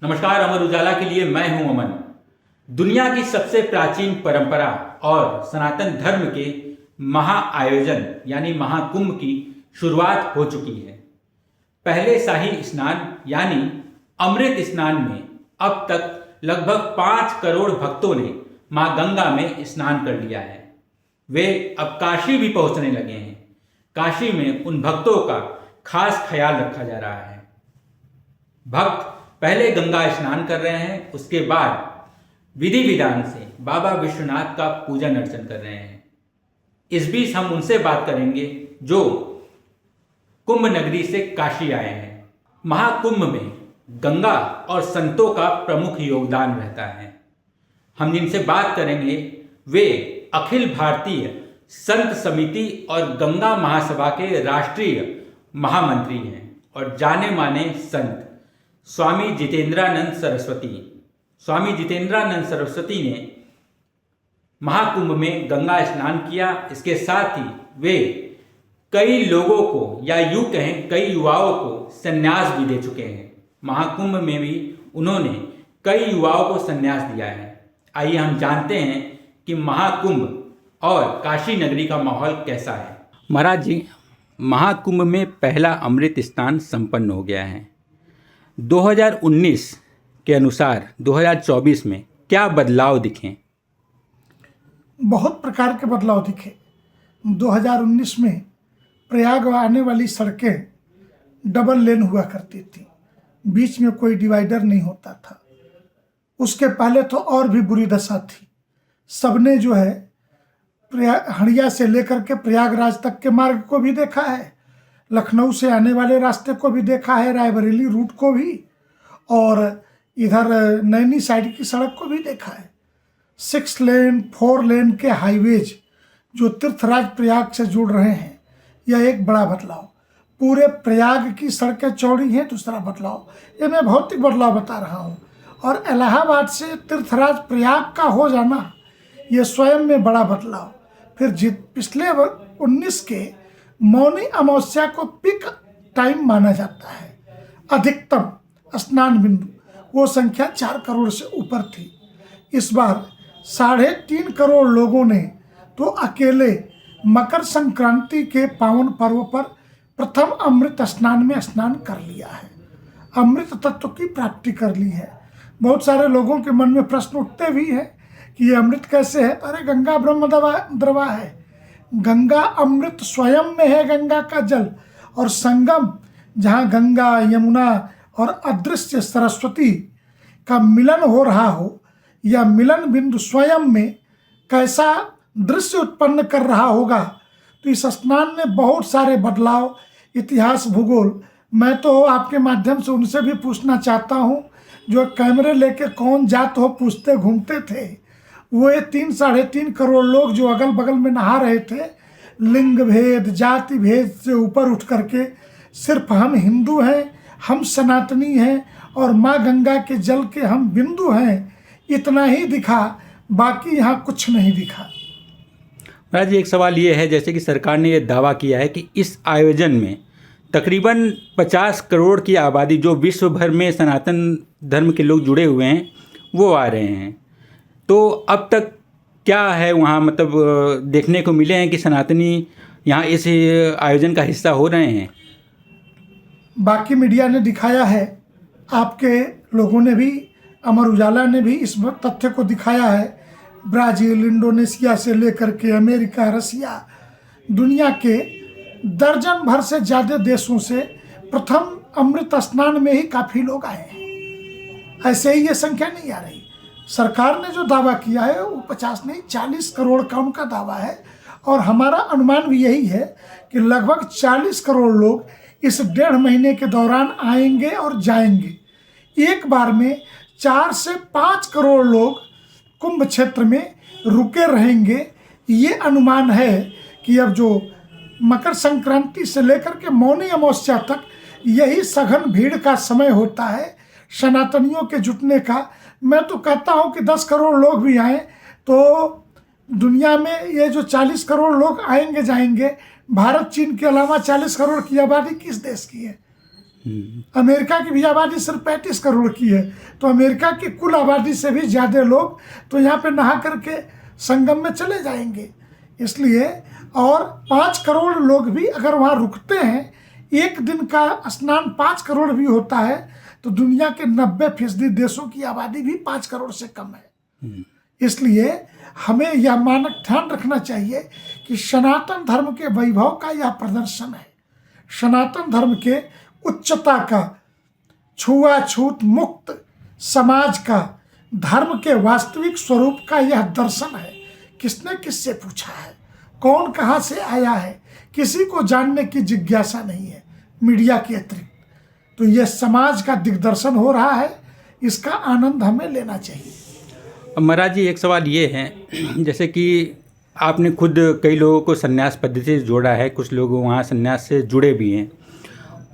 नमस्कार। अमर उजाला के लिए मैं हूं अमन। दुनिया की सबसे प्राचीन परंपरा और सनातन धर्म के महाआयोजन यानी महाकुंभ की शुरुआत हो चुकी है। पहले शाही स्नान यानी अमृत स्नान में अब तक लगभग 5 करोड़ भक्तों ने मां गंगा में स्नान कर लिया है। वे अब काशी भी पहुंचने लगे हैं। काशी में उन भक्तों का खास ख्याल रखा जा रहा है। भक्त पहले गंगा स्नान कर रहे हैं, उसके बाद विधि विधान से बाबा विश्वनाथ का पूजन अर्चन कर रहे हैं। इस बीच हम उनसे बात करेंगे जो कुंभ नगरी से काशी आए हैं। महाकुंभ में गंगा और संतों का प्रमुख योगदान रहता है। हम जिनसे बात करेंगे वे अखिल भारतीय संत समिति और गंगा महासभा के राष्ट्रीय महामंत्री हैं और जाने माने संत स्वामी जितेंद्रानंद सरस्वती। स्वामी जितेंद्रानंद सरस्वती ने महाकुंभ में गंगा स्नान किया। इसके साथ ही वे कई लोगों को या यूं कहें कई युवाओं को संन्यास भी दे चुके हैं। महाकुंभ में भी उन्होंने कई युवाओं को संन्यास दिया है। आइए हम जानते हैं कि महाकुंभ और काशी नगरी का माहौल कैसा है। महाराज जी, महाकुंभ में पहला अमृत स्नान संपन्न हो गया है। 2019 के अनुसार 2024 में क्या बदलाव दिखे? बहुत प्रकार के बदलाव दिखे। 2019 में प्रयाग आने वाली सड़कें डबल लेन हुआ करती थी, बीच में कोई डिवाइडर नहीं होता था। उसके पहले तो और भी बुरी दशा थी। सबने जो है हड़िया से लेकर के प्रयागराज तक के मार्ग को भी देखा है, लखनऊ से आने वाले रास्ते को भी देखा है, रायबरेली रूट को भी, और इधर नैनी साइड की सड़क को भी देखा है। 6 लेन 4 लेन के हाईवेज जो तीर्थराज प्रयाग से जुड़ रहे हैं, यह एक बड़ा बदलाव। पूरे प्रयाग की सड़कें चौड़ी हैं, दूसरा बदलाव। ये मैं भौतिक बदलाव बता रहा हूँ। और इलाहाबाद से तीर्थराज प्रयाग का हो जाना, ये स्वयं में बड़ा बदलाव। फिर पिछले 19 के मौनी अमावस्या को पीक टाइम माना जाता है। अधिकतम स्नान बिंदु वो संख्या 4 करोड़ से ऊपर थी। इस बार 3.5 करोड़ लोगों ने तो अकेले मकर संक्रांति के पावन पर्व पर प्रथम अमृत स्नान में स्नान कर लिया है। अमृत तत्व की प्राप्ति कर ली है। बहुत सारे लोगों के मन में प्रश्न उठते भी हैं कि ये अमृत कैसे है। अरे गंगा ब्रह्म द्रवा है, गंगा अमृत स्वयं में है, गंगा का जल। और संगम जहाँ गंगा यमुना और अदृश्य सरस्वती का मिलन हो रहा हो, या मिलन बिंदु स्वयं में कैसा दृश्य उत्पन्न कर रहा होगा। तो इस स्नान में बहुत सारे बदलाव, इतिहास, भूगोल। मैं तो आपके माध्यम से उनसे भी पूछना चाहता हूँ जो कैमरे लेके कौन जात हो पूछते घूमते थे। वो 3-3.5 करोड़ लोग जो अगल बगल में नहा रहे थे, लिंग भेद जाति भेद से ऊपर उठ करके सिर्फ हम हिंदू हैं, हम सनातनी हैं और माँ गंगा के जल के हम बिंदु हैं, इतना ही दिखा। बाकी यहाँ कुछ नहीं दिखा। महाराज जी, एक सवाल ये है, जैसे कि सरकार ने ये दावा किया है कि इस आयोजन में तकरीबन 50 करोड़ की आबादी जो विश्व भर में सनातन धर्म के लोग जुड़े हुए हैं वो आ रहे हैं। तो अब तक क्या है वहाँ, मतलब देखने को मिले हैं कि सनातनी यहाँ इस आयोजन का हिस्सा हो रहे हैं? बाकी मीडिया ने दिखाया है, आपके लोगों ने भी, अमर उजाला ने भी इस तथ्य को दिखाया है। ब्राज़ील, इंडोनेशिया से लेकर के अमेरिका, रसिया, दुनिया के दर्जन भर से ज़्यादा देशों से प्रथम अमृत स्नान में ही काफ़ी लोग आए हैं। ऐसे ही ये संख्या नहीं आ रही। सरकार ने जो दावा किया है वो 50 नहीं 40 करोड़ का उनका दावा है। और हमारा अनुमान भी यही है कि लगभग 40 करोड़ लोग इस 1.5 महीने के दौरान आएंगे और जाएंगे। एक बार में 4 से 5 करोड़ लोग कुंभ क्षेत्र में रुके रहेंगे। ये अनुमान है कि अब जो मकर संक्रांति से लेकर के मौनी अमावस्या तक यही सघन भीड़ का समय होता है सनातनियों के जुटने का। मैं तो कहता हूँ कि 10 करोड़ लोग भी आए तो दुनिया में ये जो 40 करोड़ लोग आएंगे जाएंगे, भारत चीन के अलावा 40 करोड़ की आबादी किस देश की है? अमेरिका की भी आबादी सिर्फ 35 करोड़ की है, तो अमेरिका की कुल आबादी से भी ज़्यादा लोग तो यहाँ पे नहा करके संगम में चले जाएंगे। इसलिए और 5 करोड़ लोग भी अगर वहाँ रुकते हैं, एक दिन का स्नान 5 करोड़ भी होता है, तो दुनिया के 90% देशों की आबादी भी 5 करोड़ से कम है। इसलिए हमें यह मानक ध्यान रखना चाहिए कि सनातन धर्म के वैभव का यह प्रदर्शन है, सनातन धर्म के उच्चता का, छुआछूत मुक्त समाज का, धर्म के वास्तविक स्वरूप का यह दर्शन है। किसने किससे पूछा है, कौन कहाँ से आया है, किसी को जानने की जिज्ञासा नहीं है मीडिया के अतिरिक्त। तो यह समाज का दिग्दर्शन हो रहा है, इसका आनंद हमें लेना चाहिए। अब महाराज जी एक सवाल ये है, जैसे कि आपने खुद कई लोगों को संन्यास पद्धति से जोड़ा है, कुछ लोग वहाँ संन्यास से जुड़े भी हैं,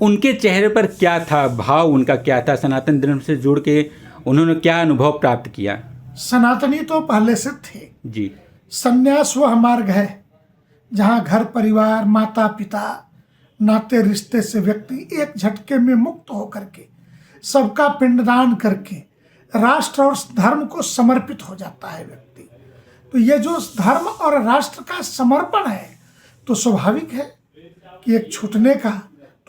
उनके चेहरे पर क्या था भाव, उनका क्या था, सनातन धर्म से जुड़ के उन्होंने क्या अनुभव प्राप्त किया? सनातनी तो पहले से थे जी। संन्यास वह मार्ग है जहाँ घर परिवार, माता पिता, नाते रिश्ते से व्यक्ति एक झटके में मुक्त होकर के सबका पिंडदान करके राष्ट्र और धर्म को समर्पित हो जाता है व्यक्ति। तो ये जो धर्म और राष्ट्र का समर्पण है, तो स्वाभाविक है कि एक छूटने का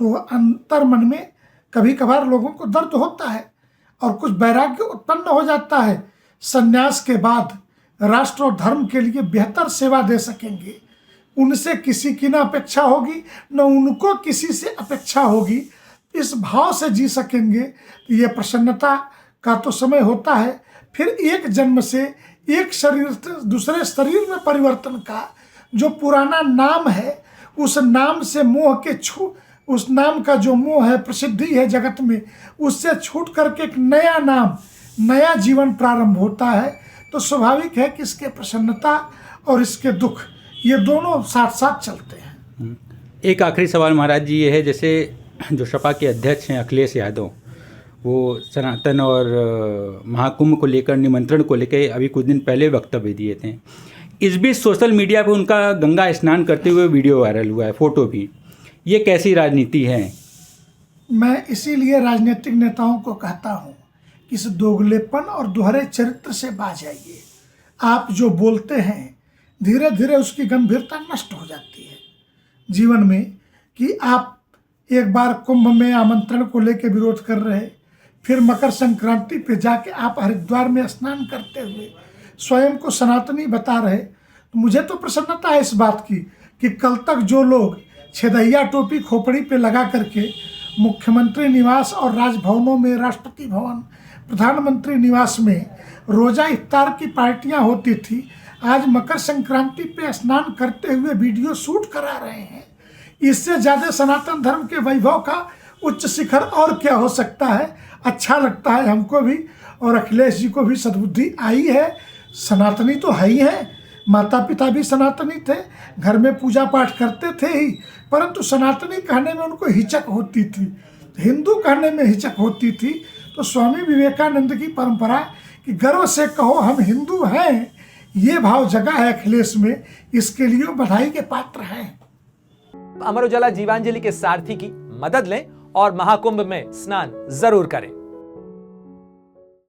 तो अंतर मन में कभी कभार लोगों को दर्द होता है और कुछ वैराग्य उत्पन्न हो जाता है। संन्यास के बाद राष्ट्र और धर्म के लिए बेहतर सेवा दे सकेंगे, उनसे किसी की न अपेक्षा होगी, न उनको किसी से अपेक्षा होगी, इस भाव से जी सकेंगे। तो ये प्रसन्नता का तो समय होता है, फिर एक जन्म से एक शरीर से दूसरे शरीर में परिवर्तन का जो पुराना नाम है, उस नाम से मोह के उस नाम का जो मोह है, प्रसिद्धि है जगत में, उससे छूट करके एक नया नाम, नया जीवन प्रारंभ होता है। तो स्वाभाविक है कि इसके प्रसन्नता और इसके दुख ये दोनों साथ साथ चलते हैं। एक आखिरी सवाल महाराज जी ये है, जैसे जो सपा के अध्यक्ष हैं अखिलेश यादव, वो सनातन और महाकुंभ को लेकर, निमंत्रण को लेकर अभी कुछ दिन पहले वक्तव्य दिए थे। इस बीच सोशल मीडिया पे उनका गंगा स्नान करते हुए वीडियो वायरल हुआ है, फोटो भी। ये कैसी राजनीति है? मैं इसीलिए राजनीतिक नेताओं को कहता हूँ कि इस दोगलेपन और दोहरे चरित्र से बाज आइए। आप जो बोलते हैं धीरे धीरे उसकी गंभीरता नष्ट हो जाती है जीवन में, कि आप एक बार कुंभ में आमंत्रण को लेकर विरोध कर रहे, फिर मकर संक्रांति पे जाके आप हरिद्वार में स्नान करते हुए स्वयं को सनातनी बता रहे। तो मुझे तो प्रसन्नता है इस बात की कि कल तक जो लोग छेदैया टोपी खोपड़ी पे लगा करके मुख्यमंत्री निवास और राजभवनों में, राष्ट्रपति भवन, प्रधानमंत्री निवास में रोजा इफ्तार की पार्टियां होती थी, आज मकर संक्रांति पे स्नान करते हुए वीडियो शूट करा रहे हैं। इससे ज़्यादा सनातन धर्म के वैभव का उच्च शिखर और क्या हो सकता है। अच्छा लगता है हमको भी, और अखिलेश जी को भी सद्बुद्धि आई है। सनातनी तो है ही है, माता पिता भी सनातनी थे, घर में पूजा पाठ करते थे ही, परंतु सनातनी कहने में उनको हिचक होती थी, हिंदू कहने में हिचक होती थी। तो स्वामी विवेकानंद की परंपरा कि गर्व से कहो हम हिंदू हैं, ये भाव जगा है अखिलेश में, इसके लिए बधाई के पात्र हैं। अमर उजाला जीवांजलि के सारथी की मदद लें और महाकुंभ में स्नान जरूर करें।